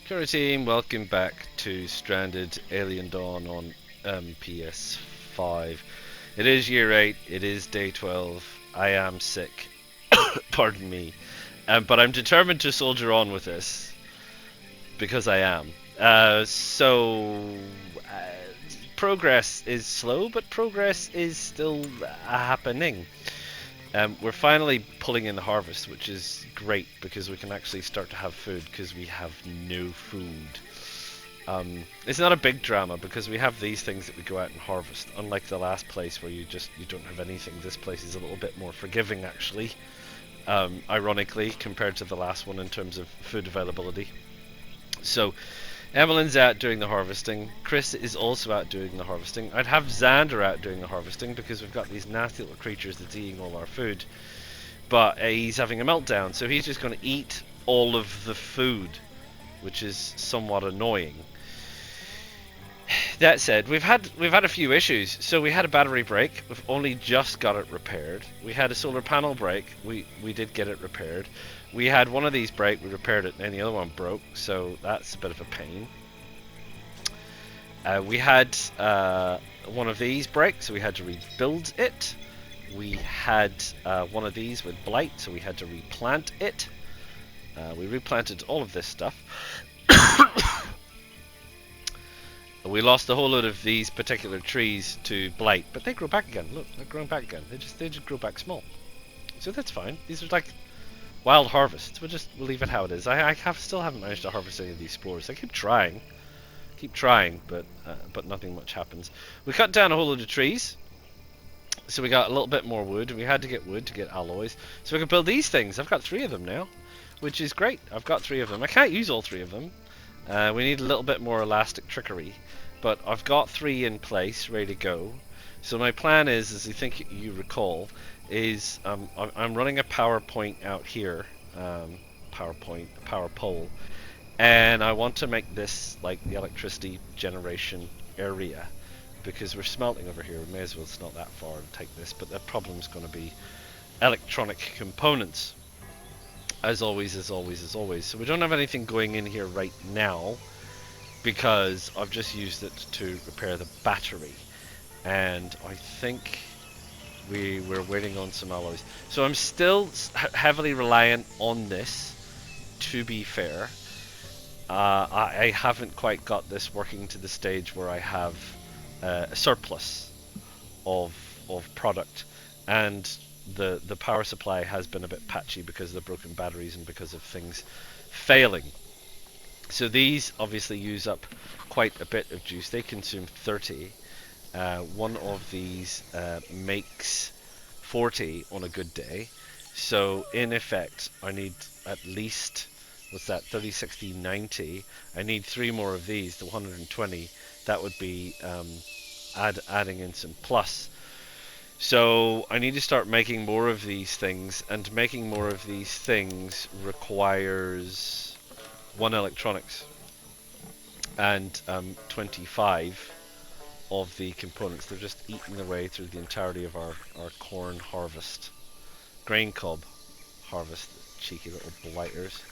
Hello team, welcome back to Stranded Alien Dawn on PS5. It is year 8, it is day 12, I am sick, pardon me, but I'm determined to soldier on with this, because I am. Progress is slow, but progress is still happening. We're finally pulling in the harvest, which is great because we can actually start to have food because we have no food. It's not a big drama because we have these things that we go out and harvest. Unlike the last place where you don't have anything, this place is a little bit more forgiving actually. Ironically, compared to the last one in terms of food availability. So Evelyn's out doing the harvesting. Chris is also out doing the harvesting. I'd have Xander out doing the harvesting because we've got these nasty little creatures that's eating all our food. But he's having a meltdown, so he's just going to eat all of the food, which is somewhat annoying. That said, we've had a few issues. So we had a battery break. We've only just got it repaired. We had a solar panel break. We did get it repaired. We had one of these break. We repaired it, and the other one broke. So that's a bit of a pain. We had one of these break, so we had to rebuild it. We had one of these with blight, so we had to replant it. We replanted all of this stuff. We lost a whole load of these particular trees to blight, but they grow back again. Look, they're growing back again. They just grow back small, so that's fine. These are like wild harvests. We'll leave it how it is. I still haven't managed to harvest any of these spores. I keep trying, but nothing much happens. We cut down a whole load of trees, so we got a little bit more wood. We had to get wood to get alloys, so we can build these things. I've got 3 of them now, which is great. I've got 3 of them. I can't use all 3 of them. We need a little bit more elastic trickery, but I've got 3 in place, ready to go. So my plan is, as I think you recall, is I'm running a PowerPoint out here, power pole, and I want to make this like the electricity generation area, because we're smelting over here. We may as well, it's not that far to take this, but the problem's going to be electronic components. As always. So we don't have anything going in here right now because I've just used it to repair the battery, and I think we're waiting on some alloys. So I'm still heavily reliant on this, to be fair. I haven't quite got this working to the stage where I have a surplus of product, and the power supply has been a bit patchy because of the broken batteries and because of things failing. So these obviously use up quite a bit of juice. They consume 30. One of these makes 40 on a good day. So in effect, I need at least, what's that, 30, 60, 90. I need 3 more of these, the 120. That would be adding in some plus. So I need to start making more of these things, and making more of these things requires 1 electronics and 25 of the components. They're just eating their way through the entirety of our corn harvest, grain cob harvest. Cheeky little blighters.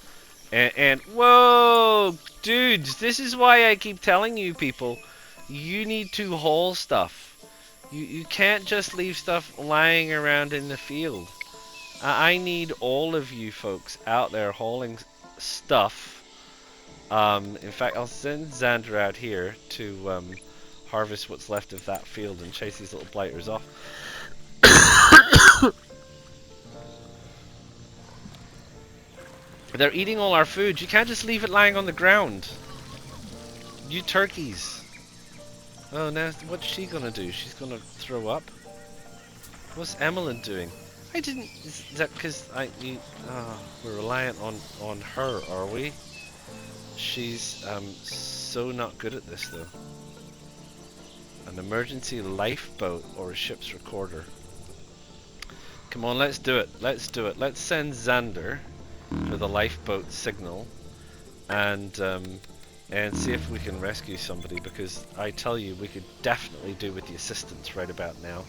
And whoa, dudes, this is why I keep telling you people, you need to haul stuff. You can't just leave stuff lying around in the field. I need all of you folks out there hauling stuff. In fact, I'll send Xander out here to harvest what's left of that field and chase these little blighters off. They're eating all our food. You can't just leave it lying on the ground. You turkeys. Oh, now what's she gonna do? She's gonna throw up? What's Emmeline doing? I didn't... Is that because we're reliant on her, are we? She's so not good at this though. An emergency lifeboat or a ship's recorder. Come on, let's do it. Let's do it. Let's send Xander for the lifeboat signal, and see if we can rescue somebody, because I tell you, we could definitely do with the assistance right about now.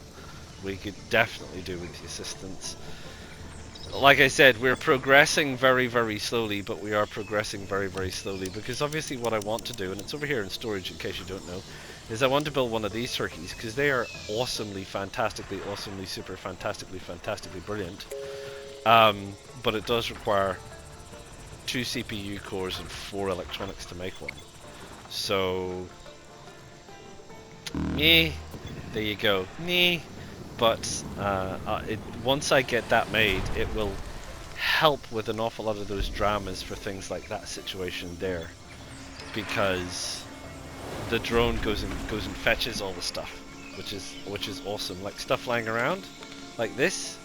We could definitely do with the assistance. like I said, we're progressing very, very slowly, but we are progressing very, very slowly because obviously what I want to do, and it's over here in storage in case you don't know, is I want to build one of these turkeys because they are awesomely, fantastically, awesomely, super, fantastically, fantastically brilliant. But it does require 2 CPU cores and 4 electronics to make one. So, meh, there you go, meh. But once I get that made, it will help with an awful lot of those dramas for things like that situation there, because the drone goes and fetches all the stuff, which is awesome. Like stuff lying around, like this.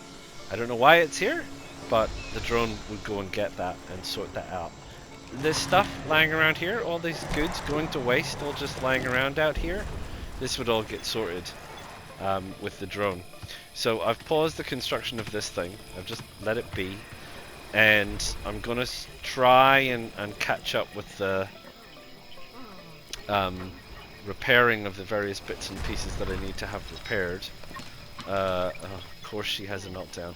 I don't know why it's here, but the drone would go and get that and sort that out. This stuff lying around here, all these goods going to waste, all just lying around out here, this would all get sorted with the drone. So I've paused the construction of this thing. I've just let it be. And I'm gonna try and catch up with the repairing of the various bits and pieces that I need to have repaired. Of course she has a meltdown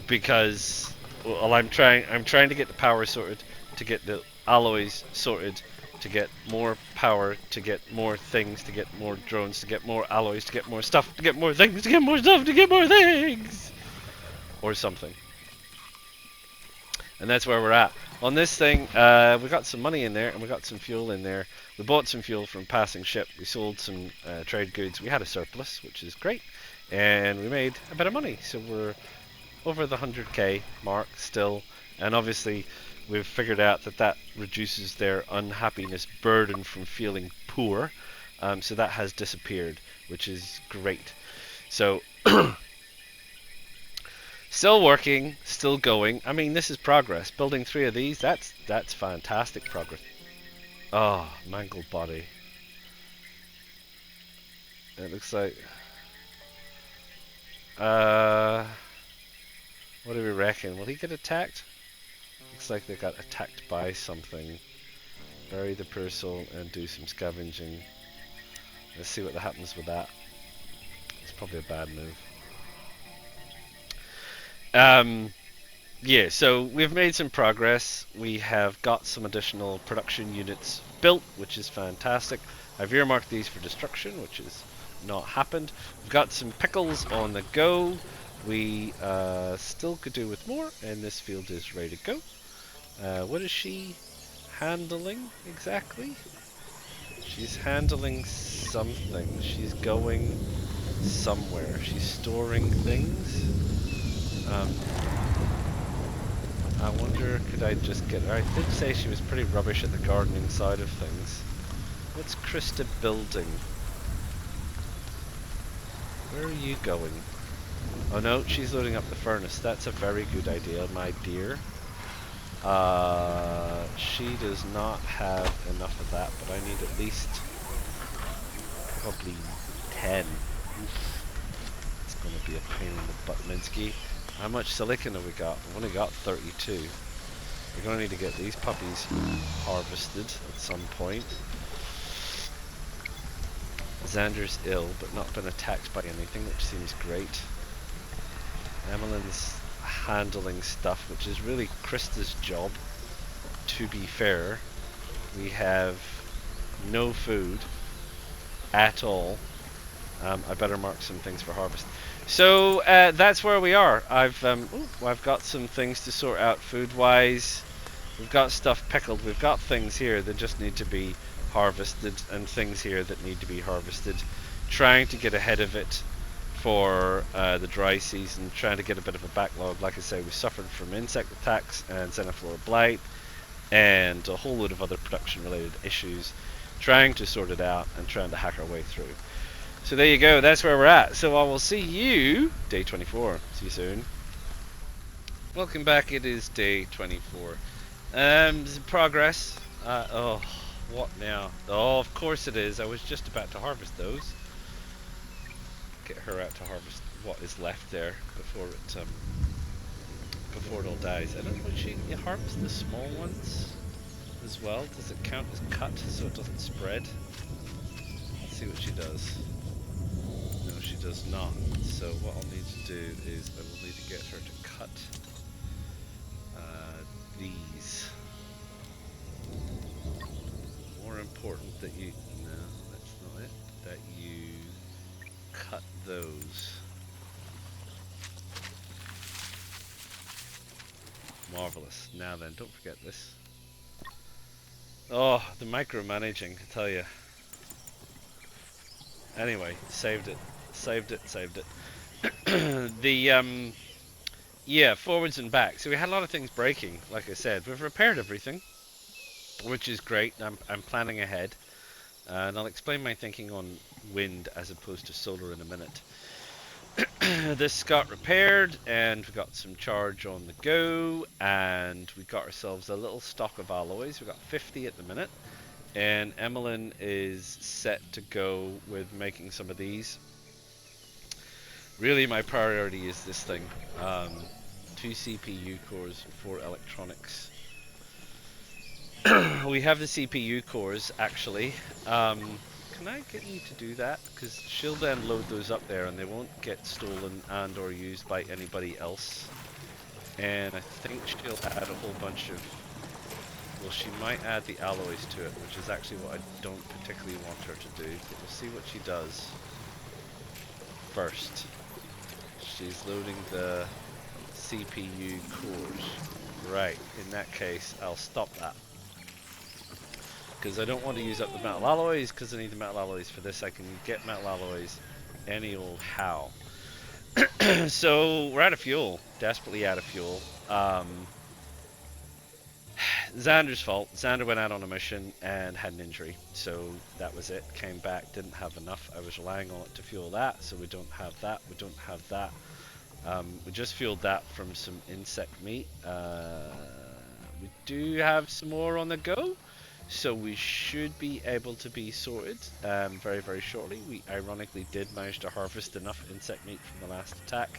because well, I'm trying to get the power sorted, to get the alloys sorted, to get more power, to get more things, to get more drones, to get more alloys, to get more stuff, to get more things, to get more stuff, to get more things, or something. And that's where we're at. On this thing, we got some money in there, and we got some fuel in there. We bought some fuel from passing ship. We sold some trade goods. We had a surplus, which is great. And we made a bit of money. So we're over the 100k mark still. And obviously, we've figured out that that reduces their unhappiness burden from feeling poor. So that has disappeared, which is great. So... Still working, still going. I mean, this is progress. Building 3 of these, that's fantastic progress. Oh, mangled body. It looks like... what do we reckon? Will he get attacked? Looks like they got attacked by something. Bury the poor soul and do some scavenging. Let's see what happens with that. It's probably a bad move. Yeah, so we've made some progress. We have got some additional production units built, which is fantastic. I've earmarked these for destruction, which has not happened. We've got some pickles on the go. We still could do with more, and this field is ready to go. What is she handling exactly? She's handling something. She's going somewhere. She's storing things. I wonder, could I just get her? I did say she was pretty rubbish at the gardening side of things. What's Krista building? Where are you going? Oh no, she's loading up the furnace. That's a very good idea, my dear. She does not have enough of that, but I need at least probably 10. Oof. It's gonna be a pain in the butt, Minsky. How much silicon have we got? We've only got 32. We're going to need to get these puppies harvested at some point. Xander's ill, but not been attacked by anything, which seems great. Emmeline's handling stuff, which is really Krista's job, to be fair. We have no food at all. I better mark some things for harvest. So that's where we are. I've got some things to sort out food-wise. We've got stuff pickled. We've got things here that just need to be harvested, and things here that need to be harvested. Trying to get ahead of it for the dry season. Trying to get a bit of a backlog. Like I say, we suffered from insect attacks and xenophore blight, and a whole load of other production-related issues. Trying to sort it out and trying to hack our way through. So there you go, that's where we're at. So I will see you day 24. See you soon. Welcome back, it is day 24. Progress. Oh, what now? Oh, of course it is. I was just about to harvest those. Get her out to harvest what is left there before it all dies. I don't know, would she harvest the small ones as well? Does it count as cut so it doesn't spread? Let's see what she does. No, she she does not. So what I'll need to do is I will need to get her to cut these. More important that you... No, that's not it. That you cut those. Marvelous. Now then, don't forget this. Oh, the micromanaging, I tell you. Anyway, saved it. Saved it, saved it. Yeah, forwards and back. So we had a lot of things breaking, like I said. We've repaired everything, which is great. I'm planning ahead. And I'll explain my thinking on wind as opposed to solar in a minute. This got repaired, and we got some charge on the go, and we got ourselves a little stock of alloys. We got 50 at the minute, and Emmeline is set to go with making some of these. Really, my priority is this thing. 2 CPU cores, 4 electronics. We have the CPU cores, actually. Can I get you to do that? Because she'll then load those up there and they won't get stolen and or used by anybody else. And I think she'll add a whole bunch of... Well, she might add the alloys to it, which is actually what I don't particularly want her to do. But we'll see what she does first. She's loading the CPU cores. Right, in that case, I'll stop that. Because I don't want to use up the metal alloys, because I need the metal alloys for this. I can get metal alloys any old how. So we're out of fuel, desperately out of fuel. Xander's fault. Xander went out on a mission and had an injury, so that was it. Came back, didn't have enough. I was relying on it to fuel that, so we don't have that. We don't have that. We just fueled that from some insect meat. We do have some more on the go. So we should be able to be sorted very, very shortly. We ironically did manage to harvest enough insect meat from the last attack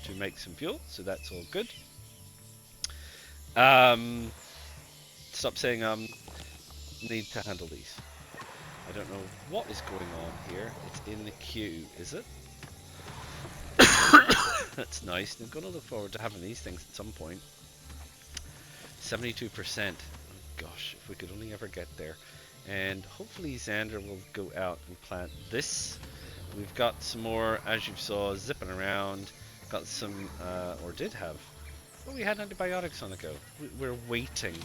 to make some fuel, so that's all good. Stop saying need to handle these. I don't know what is going on here. It's in the queue, is it? That's nice. I'm going to look forward to having these things at some point. 72%. Gosh, if we could only ever get there. And hopefully Xander will go out and plant this. We've got some more, as you saw, zipping around. Got some, or did have. Oh, we had antibiotics on the go. We're waiting.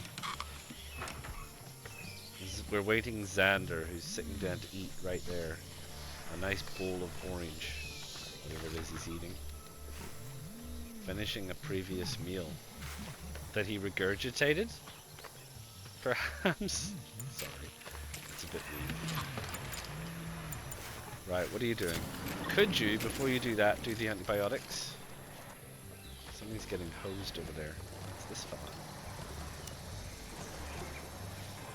We're waiting Xander, who's sitting down to eat right there. A nice bowl of orange. Whatever it is he's eating. Finishing a previous meal. That he regurgitated? Perhaps? Sorry, it's a bit weird. Right, what are you doing? Could you, before you do that, do the antibiotics? Something's getting hosed over there. It's this fella.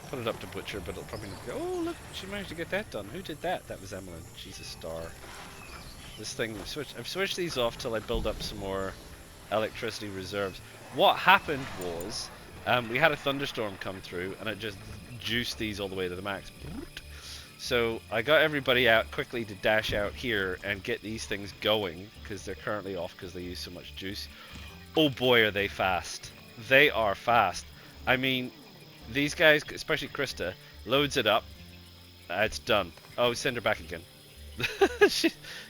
Put it up to Butcher, but it'll probably not go. Oh, look, she managed to get that done. Who did that? That was Emmeline. She's a star. This thing, I've switched these off till I build up some more electricity reserves. What happened was, we had a thunderstorm come through and it just juiced these all the way to the max. So I got everybody out quickly to dash out here and get these things going because they're currently off because they use so much juice. Oh boy, are they fast. They are fast. I mean, these guys, especially Krista, loads it up. It's done. Oh, send her back again.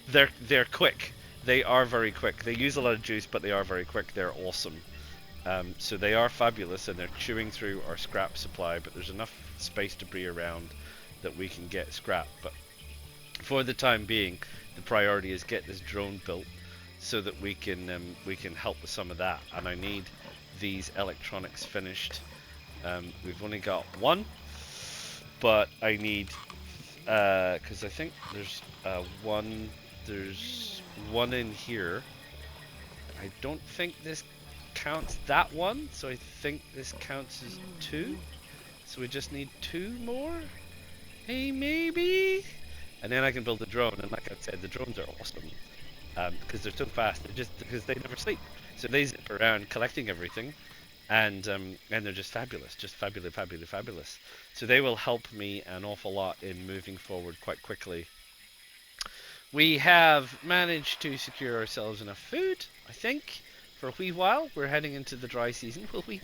They're quick. They are very quick. They use a lot of juice, but they are very quick. They're awesome. So they are fabulous, and they're chewing through our scrap supply, but there's enough space debris around that we can get scrap. But for the time being, the priority is get this drone built so that we can help with some of that. And I need these electronics finished. We've only got one, but I need because I think there's one in here. I don't think this counts that one, so I think this counts as 2. So we just need 2 more. Hey, maybe. And then I can build a drone. And like I said, the drones are awesome because they're so fast. They're just because they never sleep, so they zip around collecting everything, and they're just fabulous, just fabulous. So they will help me an awful lot in moving forward quite quickly We have managed to secure ourselves enough food, I think, for a wee while. We're heading into the dry season, will we?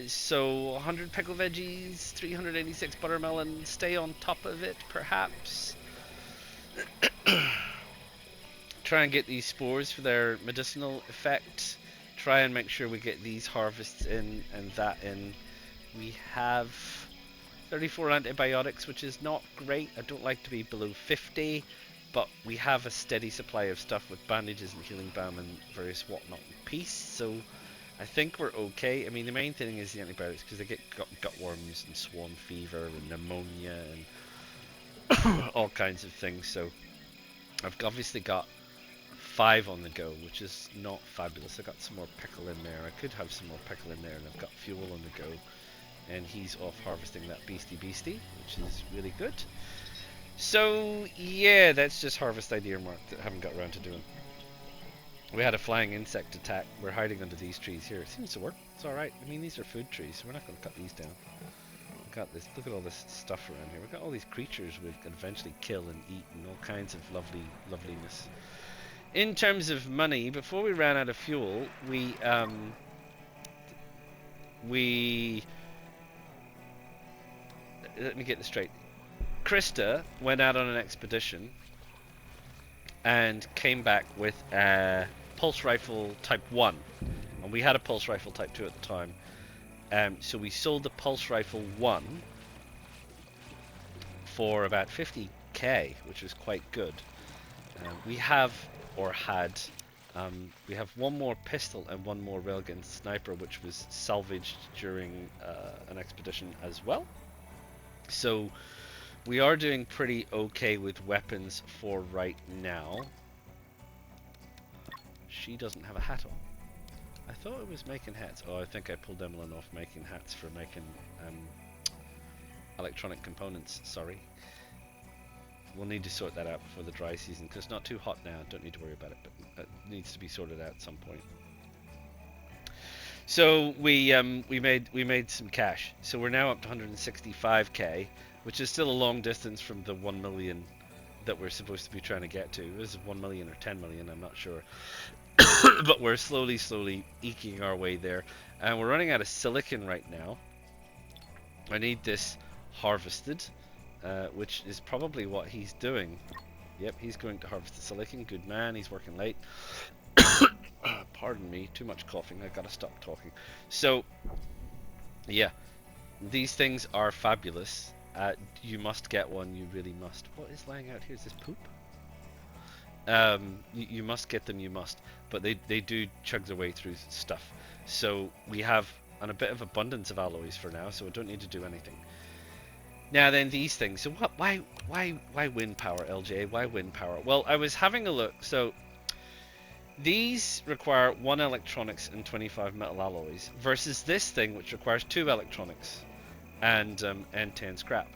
So 100 pickle veggies, 386 buttermelon. Stay on top of it, perhaps. Try and get these spores for their medicinal effect. Try and make sure we get these harvests in and that in. We have 34 antibiotics, which is not great. I don't like to be below 50, but we have a steady supply of stuff with bandages and healing balm and various whatnot in peace, so I think we're okay. I mean, the main thing is the antibiotics, because they get gut worms and swarm fever and pneumonia and all kinds of things, so I've obviously got 5 on the go, which is not fabulous. I got some more pickle in there. I could have some more pickle in there, and I've got fuel on the go. And he's off harvesting that beastie, which is really good. So yeah, that's just harvest idea mark that I haven't got around to doing. We had a flying insect attack. We're hiding under these trees here. It seems to work. It's alright. I mean, these are food trees, so we're not going to cut these down. We've got this. Look at all this stuff around here. We've got all these creatures we can eventually kill and eat and all kinds of loveliness. In terms of money, before we ran out of fuel, we let me get this straight. Krista went out on an expedition and came back with a pulse rifle type 1, and we had a pulse rifle type 2 at the time. So we sold the pulse rifle 1 for about 50k, which was quite good. We have, or had, we have one more pistol and one more railgun sniper, which was salvaged during an expedition as well. So we are doing pretty okay with weapons for right now. She doesn't have a hat on. I thought it was making hats. Oh, I think I pulled Emmeline off making hats for making electronic components. Sorry. We'll need to sort that out before the dry season, because it's not too hot now. Don't need to worry about it, but it needs to be sorted out at some point. So we made some cash. So we're now up to 165k, which is still a long distance from the 1 million that we're supposed to be trying to get to. Is it 1 million or 10 million? I'm not sure. But we're slowly eking our way there. And we're running out of silicon right now. I need this harvested, which is probably what he's doing. Yep, he's going to harvest the silicon. Good man, he's working late. Pardon me, too much coughing. I gotta stop talking. So, yeah, these things are fabulous. You must get one. You really must. What is lying out here? Is this poop? You must get them. You must. But they do chug their way through stuff. So we have a bit of abundance of alloys for now. So I don't need to do anything. Now then, these things. So what? Why wind power, LJ? Why wind power? Well, I was having a look. So these require 1 electronics and 25 metal alloys, versus this thing, which requires 2 electronics and 10 scrap.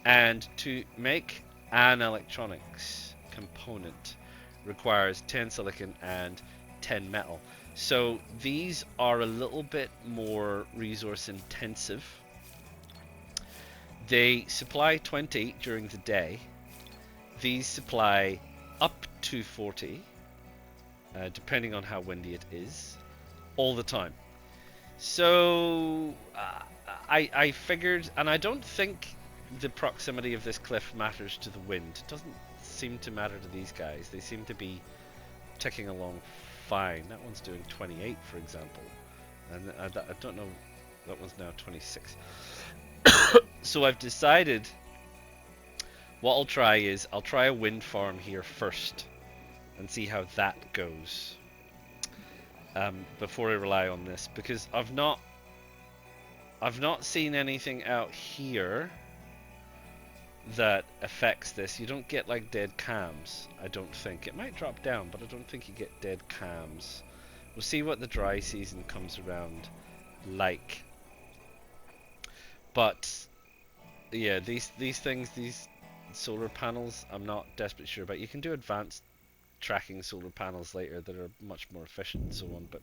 And to make an electronics component requires 10 silicon and 10 metal. So these are a little bit more resource intensive. They supply 20 during the day. These supply up to 40. Depending on how windy it is, all the time. So I figured, and I don't think the proximity of this cliff matters to the wind. It doesn't seem to matter to these guys. They seem to be ticking along fine. That one's doing 28, for example, and I don't know. That one's now 26. So I've decided what I'll try is I'll try a wind farm here first and see how that goes before I rely on this, because I've not seen anything out here that affects this. You don't get like dead cams, I don't think. It might drop down, but I don't think you get dead cams. We'll see what the dry season comes around like. But yeah, these things, these solar panels, I'm not desperately sure about. You can do advanced tracking solar panels later that are much more efficient and so on, but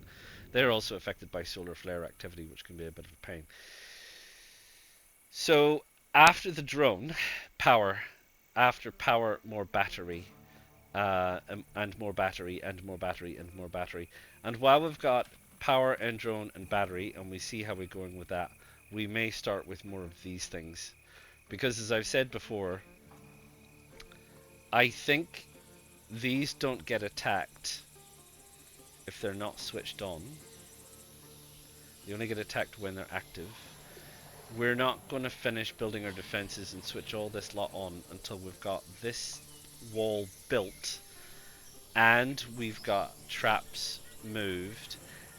they're also affected by solar flare activity, which can be a bit of a pain. So after the drone power, after power, more battery, and more battery, and more battery, and more battery. And while we've got power and drone and battery, and we see how we're going with that, we may start with more of these things. Because as I've said before, I think these don't get attacked if they're not switched on. They only get attacked when they're active. We're not going to finish building our defenses and switch all this lot on until we've got this wall built, and we've got traps moved,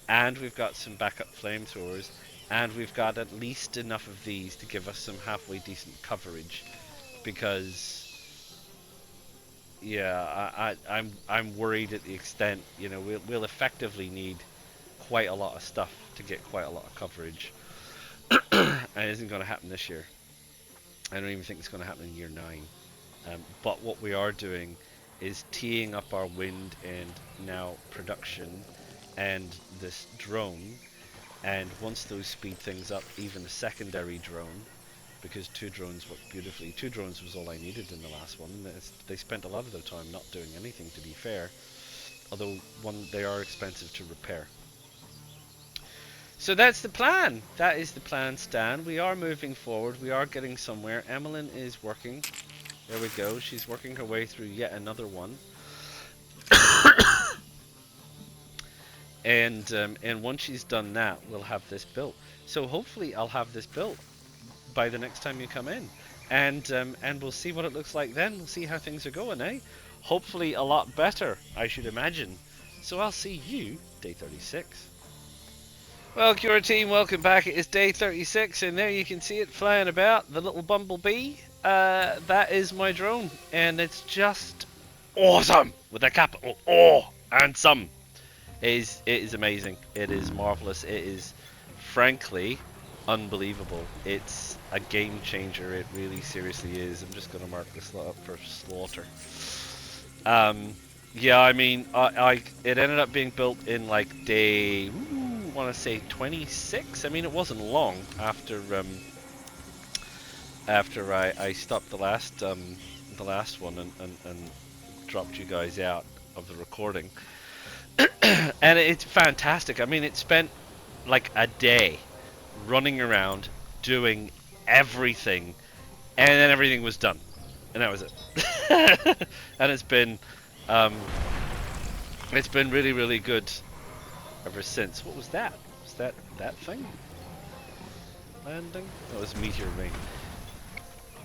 and we've got some backup flamethrowers, and we've got at least enough of these to give us some halfway decent coverage. Because yeah, I'm worried at the extent, you know, we'll effectively need quite a lot of stuff to get quite a lot of coverage. And it isn't going to happen this year. I don't even think it's going to happen in year 9. But what we are doing is teeing up our wind and now production and this drone. And once those speed things up, even a secondary drone, because 2 drones work beautifully. 2 drones was all I needed in the last one. They spent a lot of their time not doing anything, to be fair. Although they are expensive to repair. So that's the plan. That is the plan, Stan. We are moving forward. We are getting somewhere. Emmeline is working. There we go. She's working her way through yet another one. And once she's done that, we'll have this built. So hopefully I'll have this built by the next time you come in. And we'll see what it looks like then. We'll see how things are going, eh? Hopefully a lot better, I should imagine. So I'll see you day 36. Well, Cura team, welcome back. It is day 36, and there you can see it flying about, the little bumblebee. That is my drone, and it's just awesome with a capital O and some. It is amazing. It is marvelous. It is, frankly, unbelievable. It's a game changer. It really seriously is. I'm just going to mark this lot up for slaughter. Yeah, I mean, it ended up being built in like day, I want to say 26. I mean, it wasn't long after I stopped the last one and dropped you guys out of the recording. And it's fantastic. I mean, it spent like a day running around doing everything, and then everything was done, and that was it. And it's been really, really good ever since. What was that? Was that thing? Landing? That was meteor rain.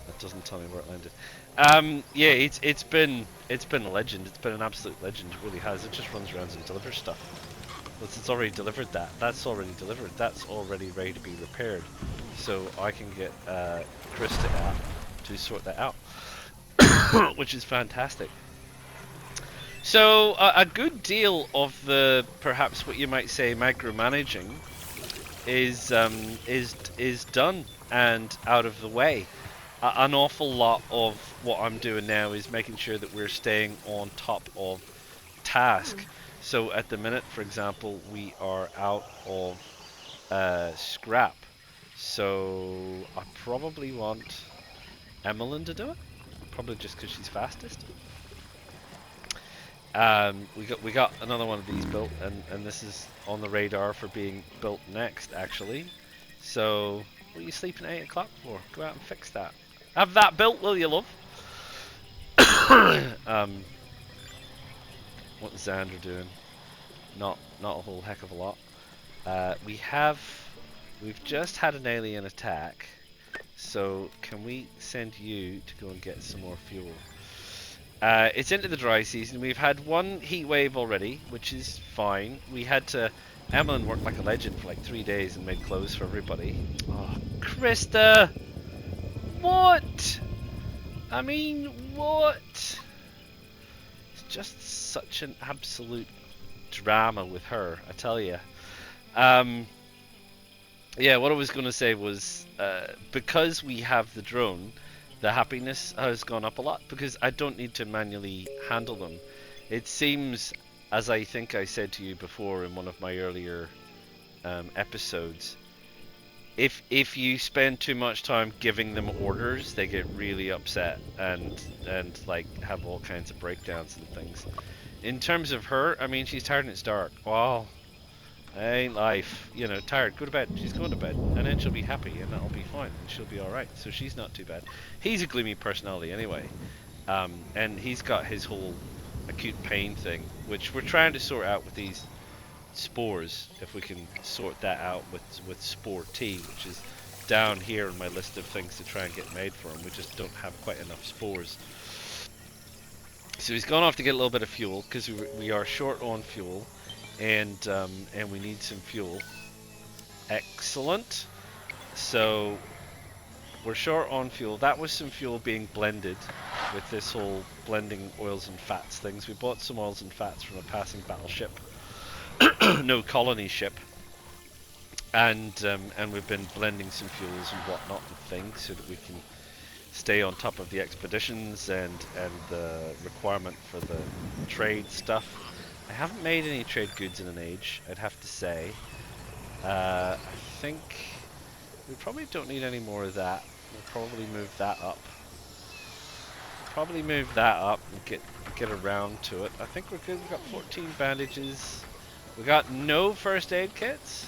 That doesn't tell me where it landed. Yeah, it's been a legend. It's been an absolute legend. It really has. It just runs around and delivers stuff. It's already delivered that. That's already delivered. That's already ready to be repaired. So I can get Krista out to sort that out, which is fantastic. So a good deal of the, perhaps what you might say, micromanaging is done and out of the way. An awful lot of what I'm doing now is making sure that we're staying on top of task. So at the minute, for example, we are out of scrap. So I probably want Emmeline to do it, probably just because she's fastest. We got another one of these built, and this is on the radar for being built next, actually. So what are you sleeping at 8 o'clock for? Go out and fix that. Have that built, will you, love? What's Xander doing? Not a whole heck of a lot. We've just had an alien attack. So can we send you to go and get some more fuel? It's into the dry season. We've had one heat wave already, which is fine. We had to... Emmeline worked like a legend for like 3 days and made clothes for everybody. Oh, Krista! What? I mean, what? It's just such an absolute drama with her, I tell you. Yeah, what I was going to say was, because we have the drone, the happiness has gone up a lot, because I don't need to manually handle them. It seems, as I think I said to you before in one of my earlier episodes, if you spend too much time giving them orders, they get really upset and like have all kinds of breakdowns and things. In terms of her, I mean, she's tired and it's dark. Well, ain't life. You know, tired, go to bed. She's going to bed, and then she'll be happy, and that'll be fine, and she'll be all right. So she's not too bad. He's a gloomy personality anyway, and he's got his whole acute pain thing, which we're trying to sort out with these spores. If we can sort that out with spore tea, which is down here on my list of things to try and get made for him. We just don't have quite enough spores. So he's gone off to get a little bit of fuel because we are short on fuel, and we need some fuel. Excellent. So we're short on fuel. That was some fuel being blended with this whole blending oils and fats things. We bought some oils and fats from a passing battleship, no colony ship, and we've been blending some fuels and whatnot and things so that we can stay on top of the expeditions and the requirement for the trade stuff. I haven't made any trade goods in an age, I'd have to say. I think we probably don't need any more of that. We'll probably move that up. And get around to it. I think we're good. We've got 14 bandages. We got no first aid kits.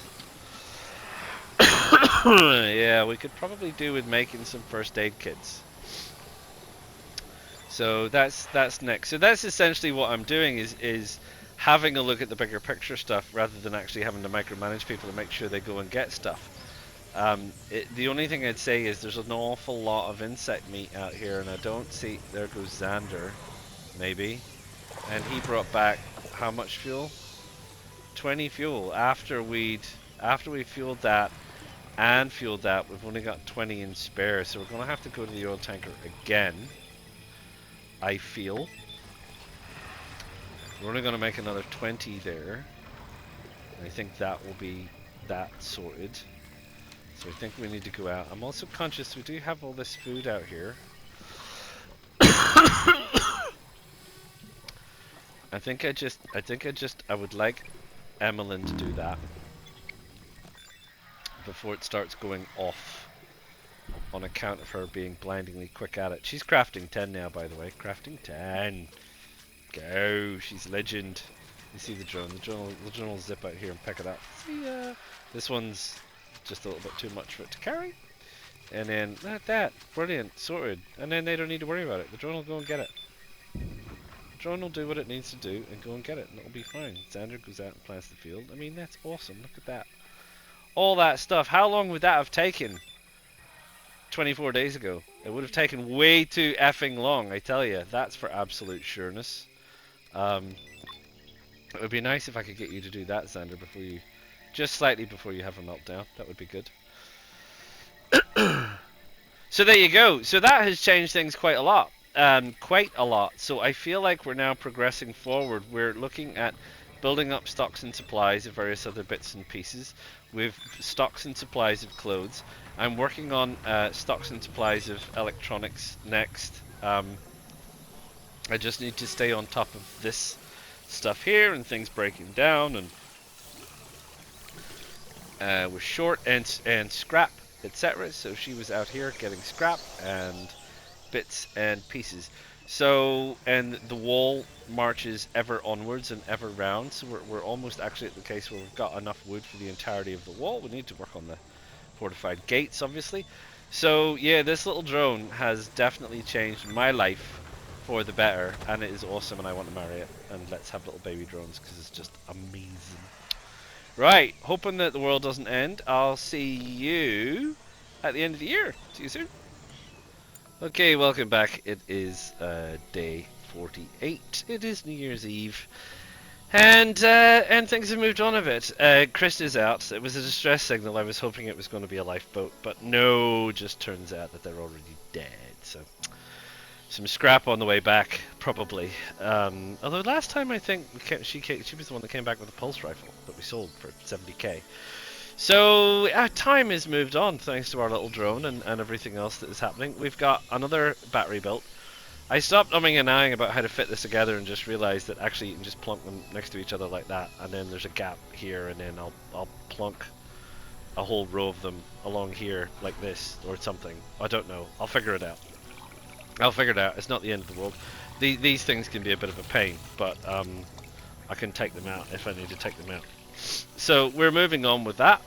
Yeah, we could probably do with making some first aid kits. So that's next. So that's essentially what I'm doing is having a look at the bigger picture stuff rather than actually having to micromanage people to make sure they go and get stuff. The only thing I'd say is there's an awful lot of insect meat out here, and I don't see. There goes Xander, maybe, and he brought back how much fuel? 20 fuel. After we fueled that and fueled that, we've only got 20 in spare, so we're gonna have to go to the oil tanker again. I feel we're only gonna make another 20 there. And I think that will be that sorted. So I think we need to go out. I'm also conscious we do have all this food out here. I would like Emmeline to do that before it starts going off on account of her being blindingly quick at it. She's crafting 10 now, by the way. Crafting 10. Go. She's legend. You see the drone. The drone will zip out here and pick it up. See, this one's just a little bit too much for it to carry. And then, like that. Brilliant. Sorted. And then they don't need to worry about it. The drone will go and get it. The drone will do what it needs to do and go and get it, and it'll be fine. Xander goes out and plants the field. I mean, that's awesome. Look at that. All that stuff. How long would that have taken 24 days ago? It would have taken way too effing long, I tell you. That's for absolute sureness. It would be nice if I could get you to do that, Xander, before you, just slightly before you have a meltdown. That would be good. So there you go. So that has changed things quite a lot. So I feel like we're now progressing forward. We're looking at building up stocks and supplies of various other bits and pieces. With stocks and supplies of clothes. I'm working on stocks and supplies of electronics next. I just need to stay on top of this stuff here and things breaking down, and we're short and scrap, etc. So she was out here getting scrap and bits and pieces. So, and the wall marches ever onwards and ever round, so we're almost actually at the case where we've got enough wood for the entirety of the wall. We need to work on the fortified gates, obviously. So yeah, this little drone has definitely changed my life for the better, and it is awesome, and I want to marry it. And let's have little baby drones because it's just amazing. Right, hoping that the world doesn't end. I'll see you at the end of the year. See you soon. Okay, welcome back. It is day 48. It is New Year's Eve, and things have moved on a bit. Chris is out. It was a distress signal. I was hoping it was going to be a lifeboat, but no. Just turns out that they're already dead. So some scrap on the way back, probably. Although last time I think she was the one that came back with a pulse rifle that we sold for 70k. So time has moved on thanks to our little drone and everything else that is happening. We've got another battery built. I stopped umming and ahhing about how to fit this together and just realised that actually you can just plunk them next to each other like that, and then there's a gap here, and then I'll plunk a whole row of them along here like this or something. I don't know. I'll figure it out. I'll figure it out. It's not the end of the world. These things can be a bit of a pain, but I can take them out if I need to take them out. So we're moving on with that.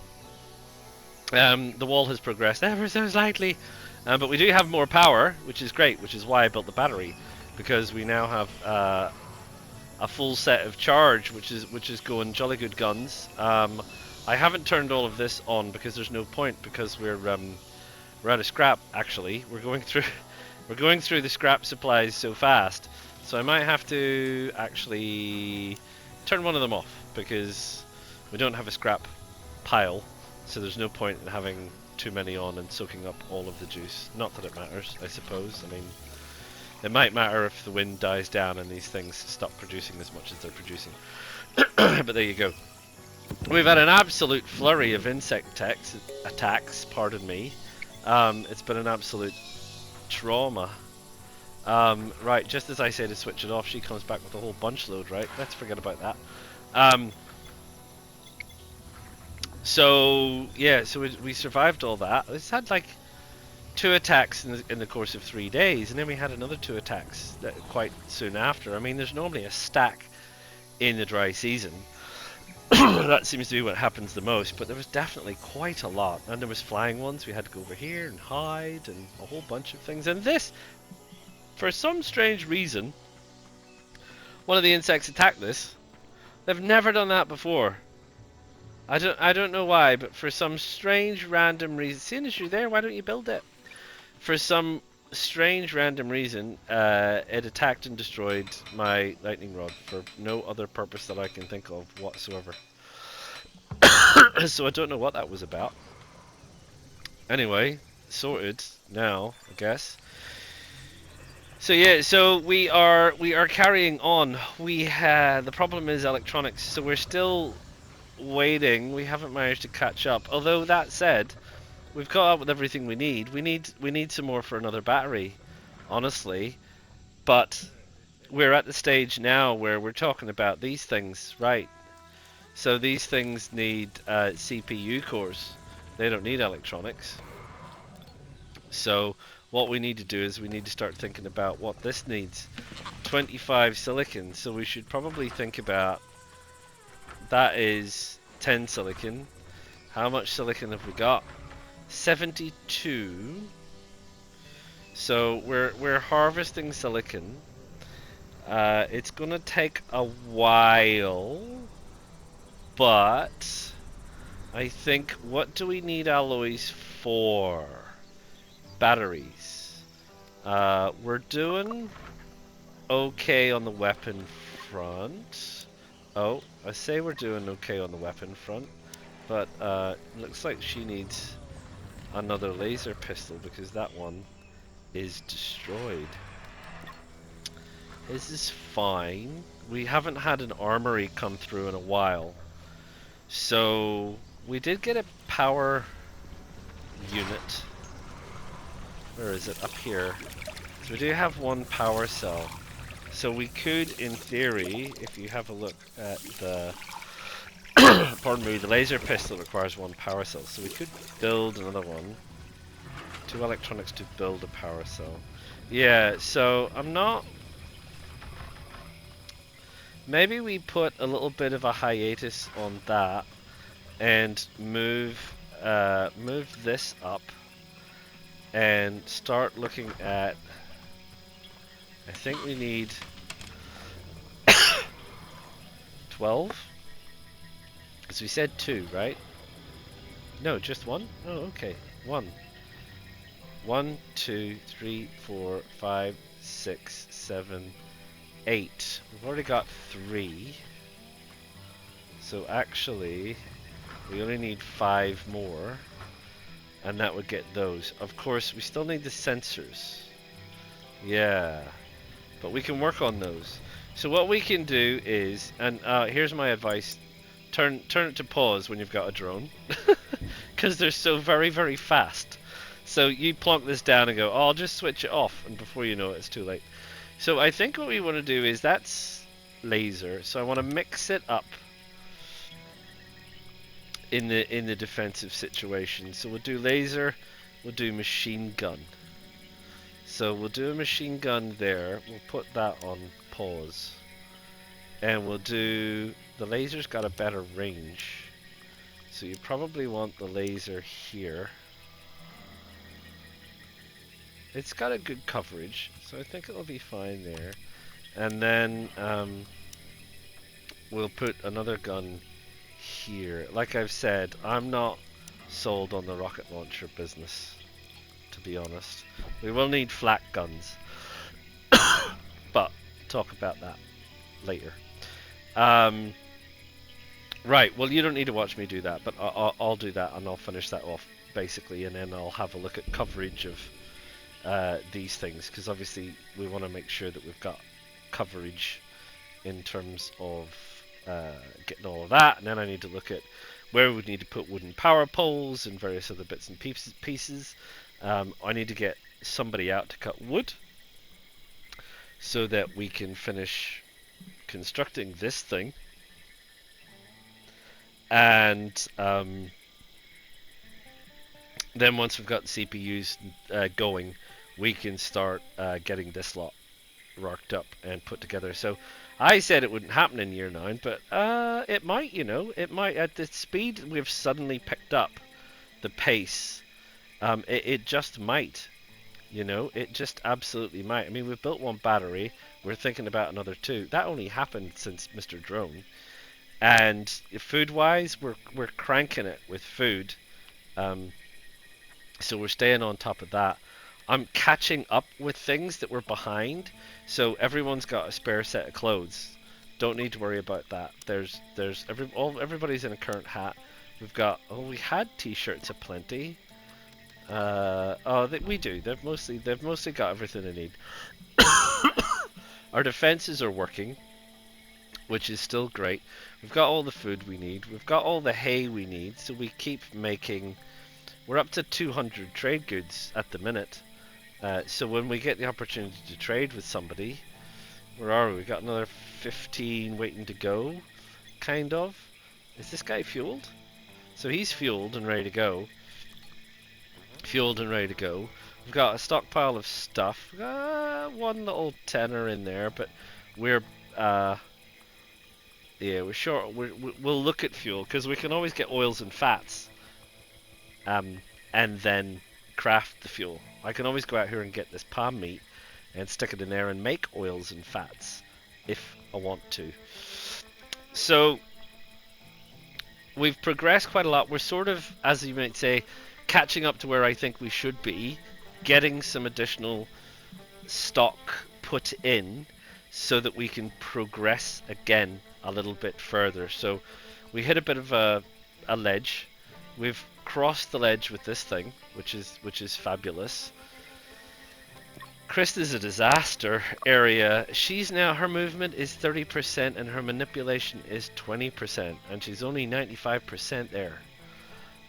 The wall has progressed ever so slightly, but we do have more power, which is great, which is why I built the battery, because we now have a full set of charge, which is going jolly good guns. I haven't turned all of this on because there's no point, because we're out of scrap. Actually, we're going through the scrap supplies so fast, so I might have to actually turn one of them off because we don't have a scrap pile. So there's no point in having too many on and soaking up all of the juice. Not that it matters, I suppose. I mean, it might matter if the wind dies down and these things stop producing as much as they're producing. But there you go. We've had an absolute flurry of insect attacks, pardon me. It's been an absolute trauma. Right, just as I say to switch it off, she comes back with a whole bunch load, right? Let's forget about that. So yeah, so we survived all that. It's had like 2 attacks in the course of 3 days, and then we had another 2 attacks quite soon after. I mean, there's normally a stack in the dry season. That seems to be what happens the most, but there was definitely quite a lot. And there was flying ones. We had to go over here and hide and a whole bunch of things. And this, for some strange reason, one of the insects attacked this. They've never done that before. I don't know why, but for some strange random reason, seeing as you're there, why don't you build it? For some strange random reason, it attacked and destroyed my lightning rod for no other purpose that I can think of whatsoever. So I don't know what that was about. Anyway, sorted now, I guess. So yeah, so we are carrying on. The problem is electronics, so we're still waiting. We haven't managed to catch up. Although that said, we've caught up with everything we need. We need some more for another battery, honestly. But we're at the stage now where we're talking about these things, right? So these things need CPU cores. They don't need electronics. So what we need to do is we need to start thinking about what this needs. 25 silicon. So we should probably think about that is 10 silicon. How much silicon have we got? 72. So we're harvesting silicon. It's gonna take a while, but I think, what do we need alloys for? Batteries. We're doing okay on the weapon front. Oh, I say we're doing okay on the weapon front, but looks like she needs another laser pistol because that one is destroyed. This is fine. We haven't had an armory come through in a while. So we did get a power unit. Where is it? Up here. So we do have one power cell. So we could, in theory, if you have a look at the pardon me, the laser pistol requires one power cell. So we could build another one. 2 electronics to build a power cell. Yeah, so I'm not... Maybe we put a little bit of a hiatus on that and move this up and start looking at... I think we need 12? Because we said 2, right? No, just 1? Oh, okay. 1. 1, 2, 3, 4, 5, 6, 7, 8. We've already got 3. So actually, we only need 5 more. And that would get those. Of course, we still need the sensors. Yeah. But we can work on those. So what we can do is, and here's my advice. Turn it to pause when you've got a drone. Because they're so very, very fast. So you plonk this down and go, oh, I'll just switch it off. And before you know it, it's too late. So I think what we want to do is, that's laser. So I want to mix it up in the defensive situation. So we'll do laser, we'll do machine gun. So we'll do a machine gun there. We'll put that on pause, and we'll do the laser's got a better range. So you probably want the laser here. It's got a good coverage, so I think it'll be fine there. And then we'll put another gun here. Like I've said, I'm not sold on the rocket launcher business, to be honest. We will need flak guns, but talk about that later. Right, well you don't need to watch me do that, but I'll do that and I'll finish that off basically, and then I'll have a look at coverage of these things, because obviously we want to make sure that we've got coverage in terms of getting all of that, and then I need to look at where we need to put wooden power poles and various other bits and pieces. I need to get somebody out to cut wood so that we can finish constructing this thing, and then once we've got CPUs going, we can start getting this lot worked up and put together. So I said it wouldn't happen in year 9, but it might, you know, it might. At the speed we've suddenly picked up the pace, it just might, you know, it just absolutely might. I mean, we've built 1 battery, we're thinking about another 2. That only happened since Mr. Drone. And food-wise, we're cranking it with food, so we're staying on top of that. I'm catching up with things that were behind, so everyone's got a spare set of clothes. Don't need to worry about that. Everybody's in a current hat. We've got we had t-shirts aplenty. We do. They've mostly got everything they need. Our defenses are working, which is still great. We've got all the food we need. We've got all the hay we need, so we keep making. We're up to 200 trade goods at the minute. So when we get the opportunity to trade with somebody, where are we? We got another 15 waiting to go, kind of. Is this guy fueled? So he's fueled and ready to go. Fueled and ready to go. We've got a stockpile of stuff. One little tenner in there, but we're we're short. We'll look at fuel because we can always get oils and fats, and then craft the fuel. I can always go out here and get this palm meat and stick it in there and make oils and fats if I want to. So we've progressed quite a lot. We're sort of, as you might say, catching up to where I think we should be, getting some additional stock put in so that we can progress again a little bit further. So we hit a bit of a ledge. We've crossed the ledge with this thing, which is fabulous. Krista's a disaster area. Her movement is 30% and her manipulation is 20%, and she's only 95% there.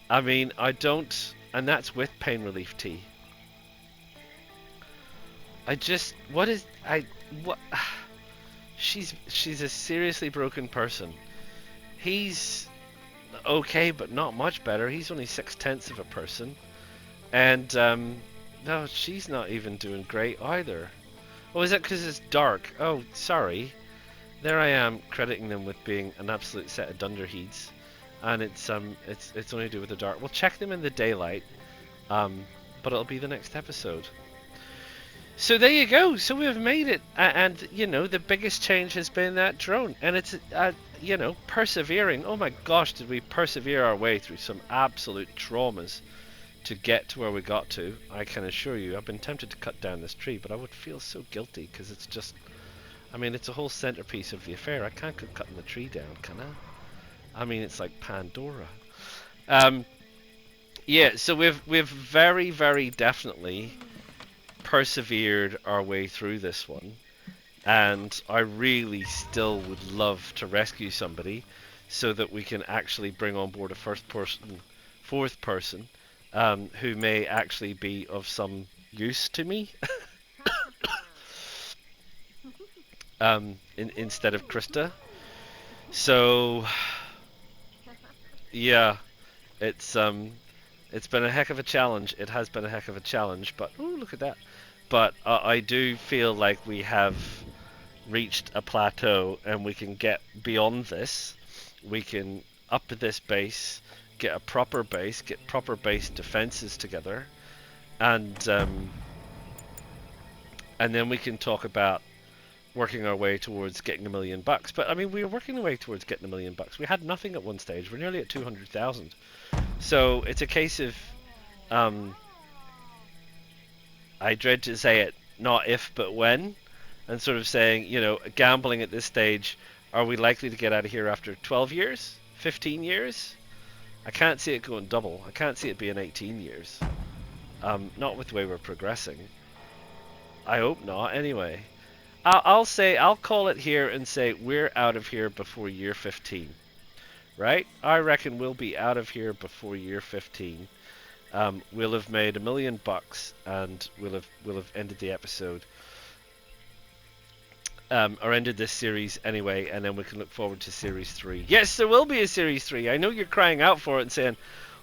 I mean, and that's with pain relief tea. She's a seriously broken person. He's okay, but not much better. He's only 6/10 of a person, and no, she's not even doing great either. Oh, is that because it's dark? Oh, sorry. There I am crediting them with being an absolute set of dunderheads, and it's only to do with the dark. We'll check them in the daylight, but it'll be the next episode. So there you go. So we've made it, and you know the biggest change has been that drone, and it's you know, persevering. Oh my gosh, did we persevere our way through some absolute traumas to get to where we got to. I can assure you, I've been tempted to cut down this tree, but I would feel so guilty because it's just, I mean, it's a whole centerpiece of the affair. I can't go cutting the tree down, can I? I mean, it's like Pandora. Yeah, so we've very, very definitely persevered our way through this one, and I really still would love to rescue somebody so that we can actually bring on board a fourth person, who may actually be of some use to me, instead of Krista. So, yeah. It's been a heck of a challenge. It has been a heck of a challenge, but oh, look at that. But I do feel like we have reached a plateau, and we can get beyond this. We can up this base, get a proper base, get proper base defenses together, and then we can talk about working our way towards getting $1,000,000. But I mean, we were working our way towards getting $1,000,000. We had nothing at one stage. We're nearly at 200,000. So it's a case of, I dread to say it, not if but when, and sort of saying, you know, gambling at this stage. Are we likely to get out of here after 12 years, 15 years? I can't see it going double. I can't see it being 18 years. Not with the way we're progressing. I hope not. Anyway. I'll call it here and say we're out of here before year 15, right? I reckon we'll be out of here before year 15. We'll have made $1,000,000 and we'll have ended the episode, or ended this series anyway, and then we can look forward to series 3. Yes, there will be a series 3. I know you're crying out for it and saying,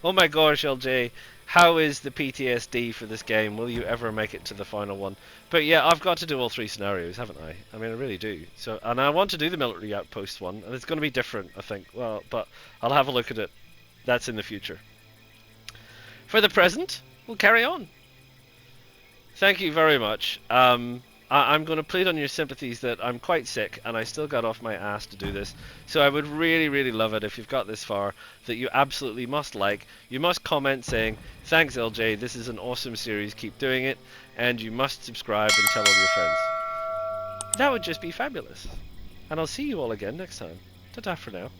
"Oh my gosh, LJ, how is the PTSD for this game? Will you ever make it to the final one?" But yeah, I've got to do all 3 scenarios, haven't I? I mean, I really do. So, and I want to do the military outpost one, and it's going to be different, I think. Well, but I'll have a look at it. That's in the future. For the present, we'll carry on. Thank you very much. I'm going to plead on your sympathies that I'm quite sick and I still got off my ass to do this. So I would really, really love it if you've got this far, that you absolutely must like. You must comment saying, "Thanks LJ, this is an awesome series, keep doing it." And you must subscribe and tell all your friends. That would just be fabulous. And I'll see you all again next time. Ta-ta for now.